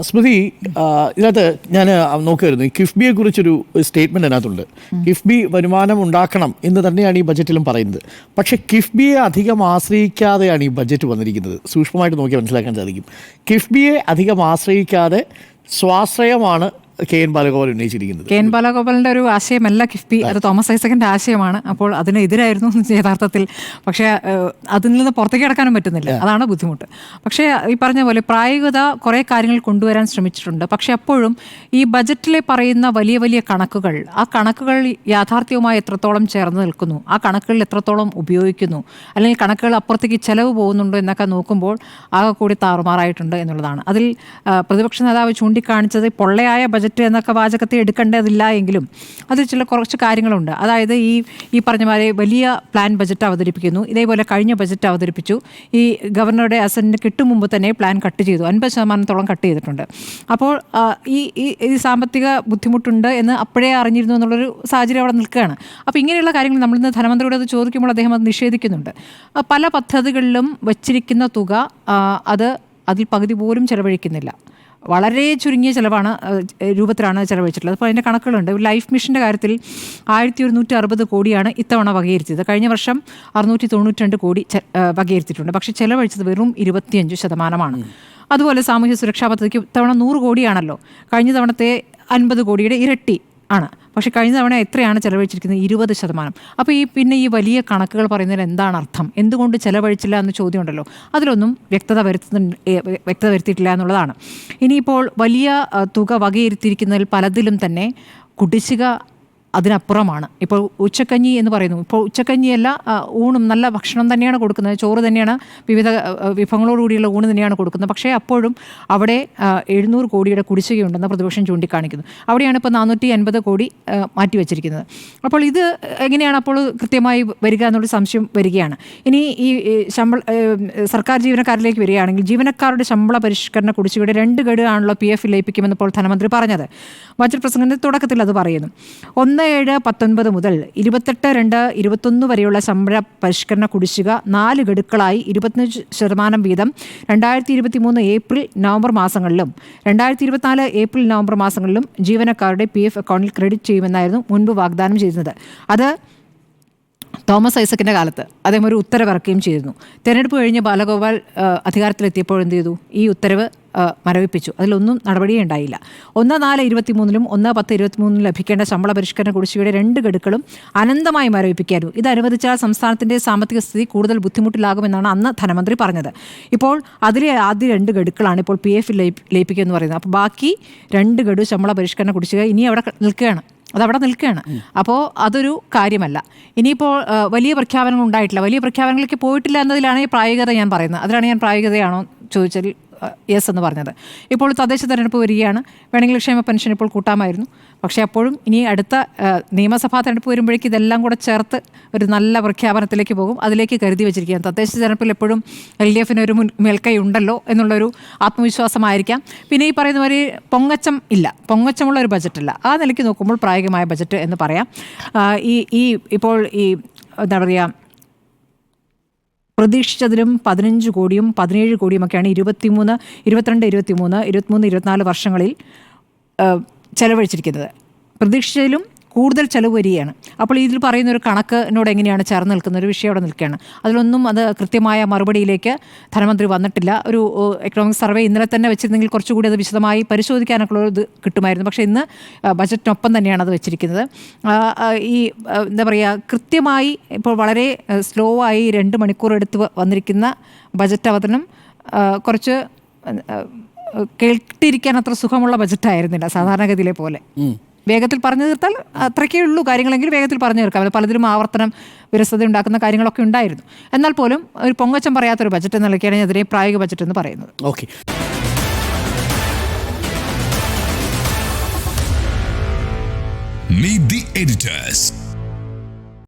സ്മൃതി, ഇതിനകത്ത് ഞാൻ നോക്കുമായിരുന്നു, ഈ കിഫ്ബിയെ കുറിച്ചൊരു സ്റ്റേറ്റ്മെൻറ്റ് അതിനകത്തുണ്ട്. കിഫ്ബി വരുമാനം ഉണ്ടാക്കണം എന്ന് തന്നെയാണ് ഈ ബജറ്റിലും പറയുന്നത്. പക്ഷേ കിഫ്ബിയെ അധികം ആശ്രയിക്കാതെയാണ് ഈ ബജറ്റ് വന്നിരിക്കുന്നത്. സൂക്ഷ്മമായിട്ട് നോക്കിയാൽ മനസ്സിലാക്കാൻ സാധിക്കും. കിഫ്ബിയെ അധികം ആശ്രയിക്കാതെ സ്വാശ്രയമാണ് കെ എൻ ബാലഗോപാൽ ഉന്നയിച്ചിരിക്കുന്നത്. കെ എൻ ബാലഗോപാലിൻ്റെ ഒരു ആശയമല്ല കിഫ്ബി, അത് തോമസ് ഐസക്കിൻ്റെ ആശയമാണ്. അപ്പോൾ അതിനെതിരായിരുന്നു യഥാർത്ഥത്തിൽ. പക്ഷേ അതിൽ നിന്ന് പുറത്തേക്ക് കിടക്കാനും പറ്റുന്നില്ല, അതാണ് ബുദ്ധിമുട്ട്. പക്ഷേ ഈ പറഞ്ഞ പോലെ പ്രായോഗികത കുറേ കാര്യങ്ങൾ കൊണ്ടുവരാൻ ശ്രമിച്ചിട്ടുണ്ട്. പക്ഷേ അപ്പോഴും ഈ ബജറ്റിലെ പറയുന്ന വലിയ വലിയ കണക്കുകൾ, ആ കണക്കുകൾ യാഥാർത്ഥ്യവുമായി എത്രത്തോളം ചേർന്ന് നിൽക്കുന്നു, ആ കണക്കുകളിൽ എത്രത്തോളം ഉപയോഗിക്കുന്നു, അല്ലെങ്കിൽ കണക്കുകൾ അപ്പുറത്തേക്ക് ചെലവ് പോകുന്നുണ്ടോ എന്നൊക്കെ നോക്കുമ്പോൾ ആകെ കൂടി താറുമാറായിട്ടുണ്ട് എന്നുള്ളതാണ്. അതിൽ പ്രതിപക്ഷ നേതാവ് ചൂണ്ടിക്കാണിച്ചത് പൊള്ളയായ ബജറ്റ് എന്നൊക്കെ വാചകത്തെ എടുക്കേണ്ടതില്ല എങ്കിലും അതിൽ കുറച്ച് കാര്യങ്ങളുണ്ട്. അതായത് ഈ പറഞ്ഞ പോലെ വലിയ പ്ലാൻ ബജറ്റ് അവതരിപ്പിക്കുന്നു. ഇതേപോലെ കഴിഞ്ഞ ബജറ്റ് അവതരിപ്പിച്ചു. ഈ ഗവർണറുടെ അസന്റിന് കിട്ടും മുമ്പ് തന്നെ പ്ലാൻ കട്ട് ചെയ്തു, 50% കട്ട് ചെയ്തിട്ടുണ്ട്. അപ്പോൾ ഈ സാമ്പത്തിക ബുദ്ധിമുട്ടുണ്ട് എന്ന് അപ്പോഴേ അറിഞ്ഞിരുന്നു എന്നുള്ളൊരു സാഹചര്യം അവിടെ നിൽക്കുകയാണ്. അപ്പോൾ ഇങ്ങനെയുള്ള കാര്യങ്ങൾ നമ്മളിന്ന് ധനമന്ത്രിയോട് അത് ചോദിക്കുമ്പോൾ അദ്ദേഹം അത് നിഷേധിക്കുന്നുണ്ട്. പല പദ്ധതികളിലും വച്ചിരിക്കുന്ന തുക അതിൽ പകുതി പോലും ചെലവഴിക്കുന്നില്ല. വളരെ ചുരുങ്ങിയ രൂപത്തിലാണ് ചെലവഴിച്ചിട്ടുള്ളത്. അപ്പോൾ അതിൻ്റെ കണക്കുകളുണ്ട്. ലൈഫ് മിഷൻ്റെ കാര്യത്തിൽ 1160 കോടിയാണ് ഇത്തവണ വകയിരുത്തിയത്. കഴിഞ്ഞ വർഷം 692 കോടി വകയിരുത്തിയിട്ടുണ്ട്. പക്ഷേ ചെലവഴിച്ചത് വെറും 25%. അതുപോലെ സാമൂഹ്യ സുരക്ഷാ പദ്ധതിക്ക് ഇത്തവണ 100 കോടിയാണല്ലോ. കഴിഞ്ഞ തവണത്തെ 50 കോടിയുടെ ഇരട്ടി ആണ്. പക്ഷേ കഴിഞ്ഞ തവണ എത്രയാണ് ചെലവഴിച്ചിരിക്കുന്നത്? 20%. അപ്പോൾ ഈ വലിയ കണക്കുകൾ പറയുന്നതിന് എന്താണ് അർത്ഥം? എന്തുകൊണ്ട് ചെലവഴിച്ചില്ല എന്ന ചോദ്യമുണ്ടല്ലോ, അതിലൊന്നും വ്യക്തത വരുത്തിയിട്ടില്ല എന്നുള്ളതാണ്. ഇനിയിപ്പോൾ വലിയ തുക വകയിരുത്തിയിരിക്കുന്നതിൽ പലതിലും തന്നെ കുടിശ്ശിക അതിനപ്പുറമാണ്. ഇപ്പോൾ ഉച്ചക്കഞ്ഞി എന്ന് പറയുന്നു. ഇപ്പോൾ ഉച്ചക്കഞ്ഞിയല്ല, ഊണും നല്ല ഭക്ഷണം തന്നെയാണ് കൊടുക്കുന്നത്, ചോറ് തന്നെയാണ്, വിവിധ വിഭവങ്ങളോടുകൂടിയുള്ള ഊണ് തന്നെയാണ് കൊടുക്കുന്നത്. പക്ഷേ അപ്പോഴും അവിടെ 700 കോടിയുടെ കുടിശ്ശികയുണ്ടെന്ന് പ്രതിപക്ഷം ചൂണ്ടിക്കാണിക്കുന്നു. അവിടെയാണ് ഇപ്പോൾ 480 കോടി മാറ്റിവെച്ചിരിക്കുന്നത്. അപ്പോൾ ഇത് എങ്ങനെയാണ് അപ്പോൾ കൃത്യമായി വരിക എന്നുള്ള സംശയം വരികയാണ്. ഇനി ഈ സർക്കാർ ജീവനക്കാരിലേക്ക് വരികയാണെങ്കിൽ ജീവനക്കാരുടെ ശമ്പള പരിഷ്കരണ കുടിശ്ശികയുടെ 2 ഗഡു ആണല്ലോ PF ലയിപ്പിക്കുമെന്ന് ഇപ്പോൾ ധനമന്ത്രി പറഞ്ഞത്. ബജറ്റ് പ്രസംഗത്തിന്റെ തുടക്കത്തിൽ അത് പറയുന്നു. 1/7/19 മുതൽ 28/2/21 വരെയുള്ള ശമ്പള പരിഷ്കരണ കുടിശ്ശിക 4 ഗഡുക്കളായി 25% വീതം 2023 ഏപ്രിൽ നവംബർ മാസങ്ങളിലും 2024 ഏപ്രിൽ നവംബർ മാസങ്ങളിലും ജീവനക്കാരുടെ PF അക്കൗണ്ടിൽ ക്രെഡിറ്റ് ചെയ്യുമെന്നായിരുന്നു മുൻപ് വാഗ്ദാനം ചെയ്തിരുന്നത്. അത് തോമസ് ഐസക്കിൻ്റെ കാലത്ത് അദ്ദേഹം ഒരു ഉത്തരവിറക്കുകയും ചെയ്തിരുന്നു. തെരഞ്ഞെടുപ്പ് കഴിഞ്ഞ് ബാലഗോപാൽ അധികാരത്തിലെത്തിയപ്പോൾ എന്ത് ചെയ്തു? ഈ ഉത്തരവ് മരവിപ്പിച്ചു. അതിലൊന്നും നടപടിയേ ഉണ്ടായില്ല. 1/4/23 1/10/23 ലഭിക്കേണ്ട ശമ്പള പരിഷ്കരണ കുടിശ്ശികയുടെ 2 ഗഡുക്കളും അനന്തമായി മരവിപ്പിക്കായിരുന്നു. ഇത് അനുവദിച്ചാൽ സംസ്ഥാനത്തിൻ്റെ സാമ്പത്തിക സ്ഥിതി കൂടുതൽ ബുദ്ധിമുട്ടിലാകുമെന്നാണ് അന്ന് ധനമന്ത്രി പറഞ്ഞത്. ഇപ്പോൾ അതിലെ ആദ്യ 2 ഗഡുക്കളാണ് ഇപ്പോൾ PF ലയിപ്പിക്കുക എന്ന് പറയുന്നത്. അപ്പോൾ ബാക്കി 2 ഗഡു ശമ്പള പരിഷ്കരണ കുടിശ്ശിക ഇനി അവിടെ നിൽക്കുകയാണ്. അപ്പോൾ അതൊരു കാര്യമല്ല. ഇനിയിപ്പോൾ വലിയ പ്രഖ്യാപനങ്ങൾ ഉണ്ടായിട്ടില്ല, വലിയ പ്രഖ്യാപനങ്ങളിലേക്ക് പോയിട്ടില്ല എന്നതിലാണ് ഈ പ്രായോഗികത ഞാൻ പറയുന്നത്. അതിലാണ് ഞാൻ പ്രായോഗികതയാണോ ചോദിച്ചാൽ യെസ് എന്ന് പറഞ്ഞത്. ഇപ്പോൾ തദ്ദേശ തെരഞ്ഞെടുപ്പ് വരികയാണ്. വേണമെങ്കിൽ ക്ഷേമ പെൻഷൻ ഇപ്പോൾ കൂട്ടാമായിരുന്നു. പക്ഷേ അപ്പോഴും ഇനി അടുത്ത നിയമസഭാ തെരഞ്ഞെടുപ്പ് വരുമ്പോഴേക്കും ഇതെല്ലാം കൂടെ ചേർത്ത് ഒരു നല്ല പ്രഖ്യാപനത്തിലേക്ക് പോകും. അതിലേക്ക് കരുതി വെച്ചിരിക്കുകയാണ്. തദ്ദേശ തെരഞ്ഞെടുപ്പിൽ എപ്പോഴും LDF ഒരു മേൽക്കൈ ഉണ്ടല്ലോ എന്നുള്ളൊരു ആത്മവിശ്വാസമായിരിക്കാം. പിന്നെ ഈ പറയുന്ന പോലെ പൊങ്ങച്ചമുള്ള ഒരു ബജറ്റല്ല. ആ നിലയ്ക്ക് നോക്കുമ്പോൾ പ്രായോഗികമായ ബജറ്റ് എന്ന് പറയാം. ഇപ്പോൾ എന്താ പറയുക, പ്രതീക്ഷിച്ചതിലും 15 കോടിയും 17 കോടിയുമൊക്കെയാണ് 22, 24 വർഷങ്ങളിൽ ചെലവഴിച്ചിരിക്കുന്നത്. പ്രതീക്ഷിച്ചതിലും കൂടുതൽ ചെലവ് വരികയാണ്. അപ്പോൾ ഇതിൽ പറയുന്ന ഒരു കണക്കിനോട് എങ്ങനെയാണ് ചേർന്ന് നിൽക്കുന്ന ഒരു വിഷയം അവിടെ നിൽക്കുകയാണ്. അതിലൊന്നും അത് കൃത്യമായ മറുപടിയിലേക്ക് ധനമന്ത്രി വന്നിട്ടില്ല. ഒരു എക്കണോമിക് സർവേ ഇന്നലെ തന്നെ വെച്ചിരുന്നെങ്കിൽ കുറച്ചുകൂടി അത് വിശദമായി പരിശോധിക്കാനൊക്കെ ഇത് കിട്ടുമായിരുന്നു. പക്ഷേ ഇന്ന് ബജറ്റിനൊപ്പം തന്നെയാണ് അത് വെച്ചിരിക്കുന്നത്. എന്താ പറയുക, കൃത്യമായി ഇപ്പോൾ വളരെ സ്ലോ ആയി 2 മണിക്കൂർ എടുത്ത് വന്നിരിക്കുന്ന ബജറ്റ് അവതരണം കുറച്ച് കേട്ടിരിക്കാൻ അത്ര സുഖമുള്ള ബജറ്റായിരുന്നില്ല സാധാരണഗതിയിലെ പോലെ. വേഗത്തിൽ പറഞ്ഞു തീർത്താൽ അത്രയ്ക്കേ ഉള്ളൂ കാര്യങ്ങളെങ്കിൽ വേഗത്തിൽ പറഞ്ഞു തീർക്കാം. പലതിലും ആവർത്തനം വിരസത ഉണ്ടാക്കുന്ന കാര്യങ്ങളൊക്കെ ഉണ്ടായിരുന്നു. എന്നാൽ പോലും ഒരു പൊങ്ങച്ചം പറയാത്തൊരു ബജറ്റ് എന്ന നിലയ്ക്കാണ് അതിനെ പ്രായോഗിക ബജറ്റ് എന്ന് പറയുന്നത്. Okay, Meet the editors.